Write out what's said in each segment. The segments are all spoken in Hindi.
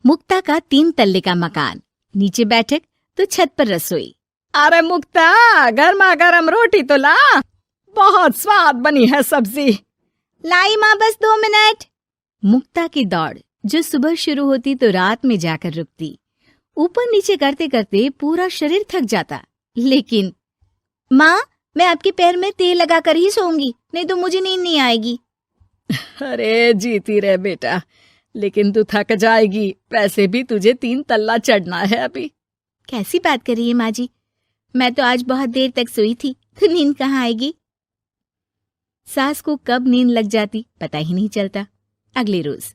मुक्ता का 3 तल्ले का मकान, नीचे बैठक तो छत पर रसोई। अरे मुक्ता, गर्मा गर्म रोटी तो ला, बहुत स्वाद बनी है सब्जी। लाई माँ, बस 2 मिनट। मुक्ता की दौड़ जो सुबह शुरू होती तो रात में जाकर रुकती। ऊपर नीचे करते करते पूरा शरीर थक जाता, लेकिन माँ, मैं आपके पैर में तेल लगाकर ही सोऊंगी, नहीं तो मुझे नींद नहीं आएगी। अरे जीती रहे बेटा, लेकिन तू थक जाएगी, वैसे भी तुझे 3 तल्ला चढ़ना है अभी। कैसी बात कर रही है माँ जी, मैं तो आज बहुत देर तक सोई थी, तो नींद कहाँ आएगी। सास को कब नींद लग जाती पता ही नहीं चलता। अगले रोज,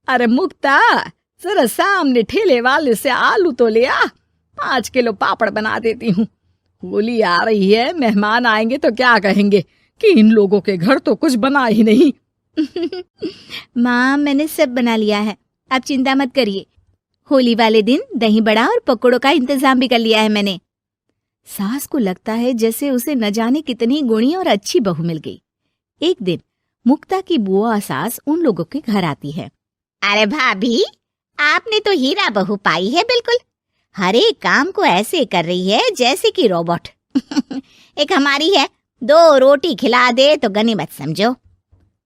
अरे मुक्ता, जरा सामने ठेले वाले से आलू तो ले आ, 5 किलो पापड़ बना देती हूँ। होली आ रही है, मेहमान आएंगे तो क्या कहेंगे कि इन लोगों के घर तो कुछ बना ही नहीं। माँ, मैंने सब बना लिया है, आप चिंता मत करिए। होली वाले दिन दही बड़ा और पकौड़ों का इंतजाम भी कर लिया है मैंने। सास को लगता है जैसे उसे न जाने कितनी गुणी और अच्छी बहू मिल गई। एक दिन मुक्ता की बुआ सास उन लोगों के घर आती है। अरे भाभी, आपने तो हीरा बहू पाई है, बिल्कुल हर एक काम को ऐसे कर रही है जैसे कि रोबोट। एक हमारी है, 2 रोटी खिला दे तो गनीमत समझो।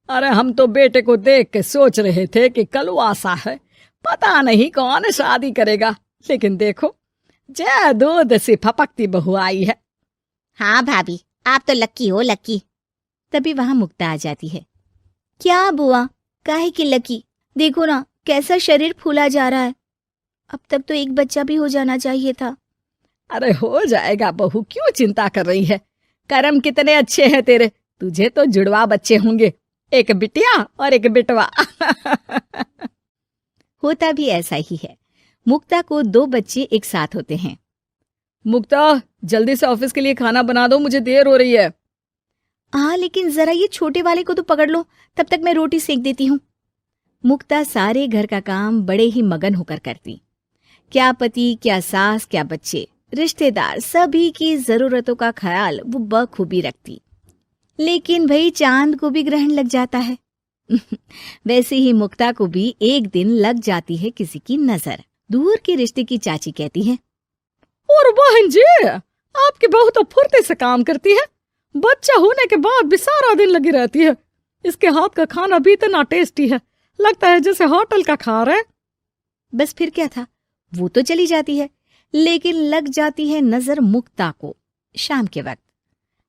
अरे हम तो बेटे को देख के सोच रहे थे कि कलवासा है, पता नहीं कौन शादी करेगा, लेकिन देखो जय दूध से फपकती बहू आई है। हाँ भाभी, आप तो लक्की हो, लक्की। तभी वहां मुक्ता आ जाती है। क्या बुआ, काहे की लकी, देखो ना कैसा शरीर फूला जा रहा है, अब तक तो एक बच्चा भी हो जाना चाहिए था। अरे हो जाएगा बहू, क्यों चिंता कर रही है, कर्म कितने अच्छे हैं तेरे, तुझे तो जुड़वा बच्चे होंगे, एक बिटिया और एक बिटवा। होता भी ऐसा ही है, मुक्ता को 2 बच्चे एक साथ होते हैं। मुक्ता, जल्दी से ऑफिस के लिए खाना बना दो, मुझे देर हो रही है। हाँ, लेकिन जरा ये छोटे वाले को तो पकड़ लो, तब तक मैं रोटी सेक देती हूँ। मुक्ता सारे घर का काम बड़े ही मगन होकर करती। क्या पति, क्या सास, क्या बच्चे, रिश्तेदार, सभी की जरूरतों का ख्याल वो बखूबी रखती। लेकिन भाई चांद को भी ग्रहण लग जाता है। वैसे ही मुक्ता को भी एक दिन लग जाती है किसी की नजर। दूर के रिश्ते की चाची कहती है, और बहन जी, आपकी बहू तो फुर्ती से काम करती है, बच्चा होने के बाद भी सारा दिन लगी रहती है, इसके हाथ का खाना भी इतना टेस्टी है, लगता है जैसे होटल का खा रहे। बस फिर क्या था, वो तो चली जाती है, लेकिन लग जाती है नजर मुक्ता को। शाम के वक्त,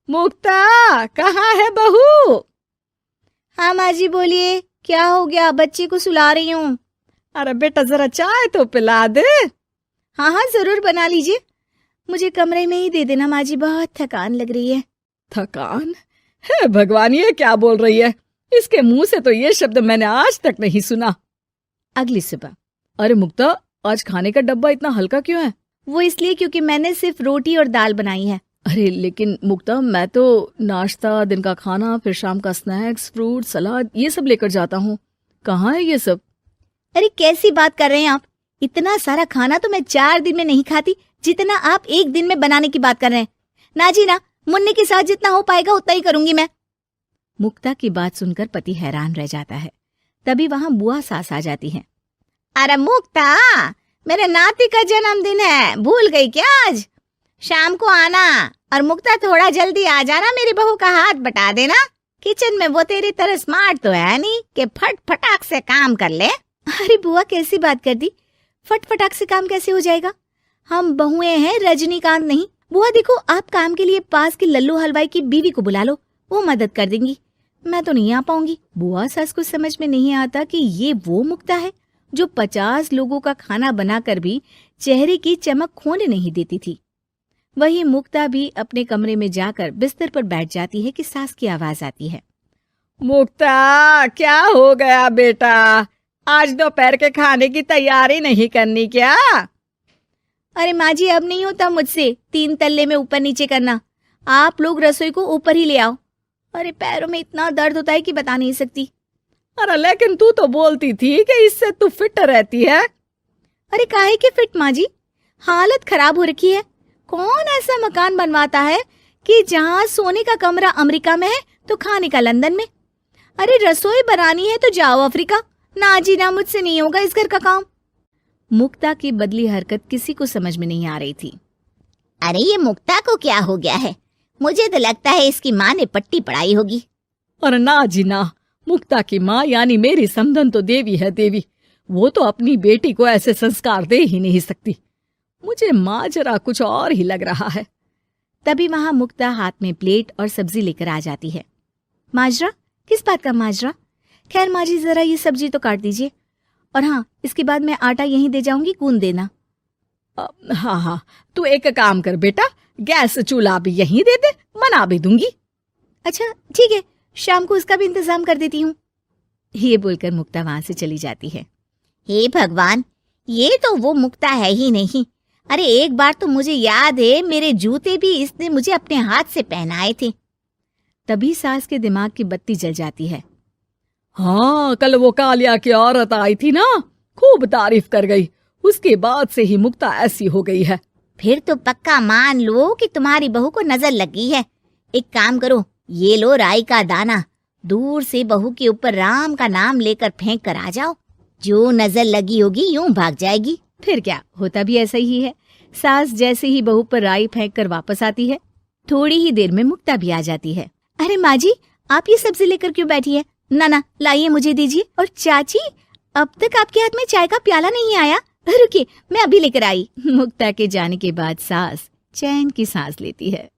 मुक्ता, कहाँ है बहू? हाँ माँ जी, बोलिए, क्या हो गया, बच्चे को सुला रही हूँ। अरे बेटा, जरा चाय तो पिला दे। हाँ हाँ, जरूर बना लीजिए, मुझे कमरे में ही दे देना माँ जी, बहुत थकान लग रही है। थकान है भगवान, ये क्या बोल रही है, इसके मुंह से तो ये शब्द मैंने आज तक नहीं सुना। अगली सुबह, अरे मुक्ता, आज खाने का डब्बा इतना हल्का क्यों है? वो इसलिए क्योंकि मैंने सिर्फ रोटी और दाल बनाई है। अरे लेकिन मुक्ता, मैं तो नाश्ता, दिन का खाना, फिर शाम का स्नैक्स, फ्रूट, सलाद, ये सब लेकर जाता हूँ, कहाँ है ये सब? अरे कैसी बात कर रहे हैं आप, इतना सारा खाना तो मैं 4 दिन में नहीं खाती जितना आप 1 दिन में बनाने की बात कर रहे हैं। ना जी ना, मुन्ने के साथ जितना हो पाएगा उतना ही करूंगी मैं। मुक्ता की बात सुनकर पति हैरान रह जाता है। तभी वहां बुआ सास आ जाती है। अरे मुक्ता, मेरे नाती का जन्मदिन है, भूल गई क्या? आज शाम को आना, और मुक्ता थोड़ा जल्दी आ जाना, मेरी बहू का हाथ बटा देना। किचन में वो तेरी तरह स्मार्ट तो है नहीं कि फट फटाक से काम कर ले। अरे बुआ, कैसी बात कर दी, फट फटाक से काम कैसे हो जाएगा, हम बहुएं हैं, रजनीकांत नहीं। बुआ देखो, आप काम के लिए पास के लल्लू हलवाई की बीवी को बुला लो, वो मदद कर देंगी, मैं तो नहीं आ पाऊंगी। बुआ सास को समझ में नहीं आता कि ये वो मुक्ता है जो 50 लोगों का खाना बनाकर भी चेहरे की चमक खोने नहीं देती थी। वही मुक्ता भी अपने कमरे में जाकर बिस्तर पर बैठ जाती है कि सास की आवाज आती है। मुक्ता, क्या हो गया बेटा, आज दोपहर के खाने की तैयारी नहीं करनी क्या? अरे माँ जी, अब नहीं होता मुझसे 3 तल्ले में ऊपर नीचे करना, आप लोग रसोई को ऊपर ही ले आओ। अरे पैरों में इतना दर्द होता है कि बता नहीं सकती। अरे लेकिन तू तो बोलती थी कि इससे तू फिट रहती है। अरे काहे के फिट माँ जी, हालत खराब हो रखी है। कौन ऐसा मकान बनवाता है कि जहाँ सोने का कमरा अमेरिका में है तो खाने का लंदन में। अरे रसोई बनानी है तो जाओ अफ्रीका। ना जी ना, मुझसे नहीं होगा इस घर का काम। मुक्ता की बदली हरकत किसी को समझ में नहीं आ रही थी। अरे ये मुक्ता को क्या हो गया है? मुझे तो लगता है इसकी माँ ने पट्टी पढ़ाई होगी। और ना जी ना, मुक्ता की माँ यानी मेरी समधन तो देवी है देवी। वो तो अपनी बेटी को ऐसे संस्कार दे ही नहीं सकती। मुझे माजरा कुछ और ही लग रहा है। तभी वहां मुक्ता हाथ में प्लेट और सब्जी लेकर आ जाती है। माजरा? किस बात का माजरा? खैर माँ जी, जरा ये सब्जी तो काट दीजिए, और हाँ, इसके बाद मैं आटा यहीं दे जाऊंगी, गूंद देना। हाँ हाँ, तू एक काम कर बेटा, गैस चूल्हा भी यहीं दे दे, बना भी दूंगी। अच्छा ठीक है, शाम को उसका भी इंतजाम कर देती हूँ। ये बोलकर मुक्ता वहां से चली जाती है। हे भगवान, ये तो वो मुक्ता है ही नहीं। अरे एक बार तो मुझे याद है, मेरे जूते भी इसने मुझे अपने हाथ से पहनाए थे। तभी सास के दिमाग की बत्ती जल जाती है। हाँ, कल वो कालिया की औरत आई थी ना, खूब तारीफ कर गई। उसके बाद से ही मुक्ता ऐसी हो गई है। फिर तो पक्का मान लो कि तुम्हारी बहू को नजर लगी है। एक काम करो, ये लो राई का दाना, दूर से बहू के ऊपर राम का नाम लेकर फेंक कर आ जाओ। जो नजर लगी होगी यूं भाग जाएगी। फिर क्या, होता भी ऐसा ही है। सास जैसे ही बहू पर राई फेंक कर वापस आती है, थोड़ी ही देर में मुक्ता भी आ जाती है। अरे माँ जी, आप ये सब्जी लेकर क्यों बैठी है? ना ना, लाइए, मुझे दीजिए। और चाची, अब तक आपके हाथ में चाय का प्याला नहीं आया। रुकिए, मैं अभी लेकर आई। मुक्ता के जाने के बाद सास चैन की सांस लेती है।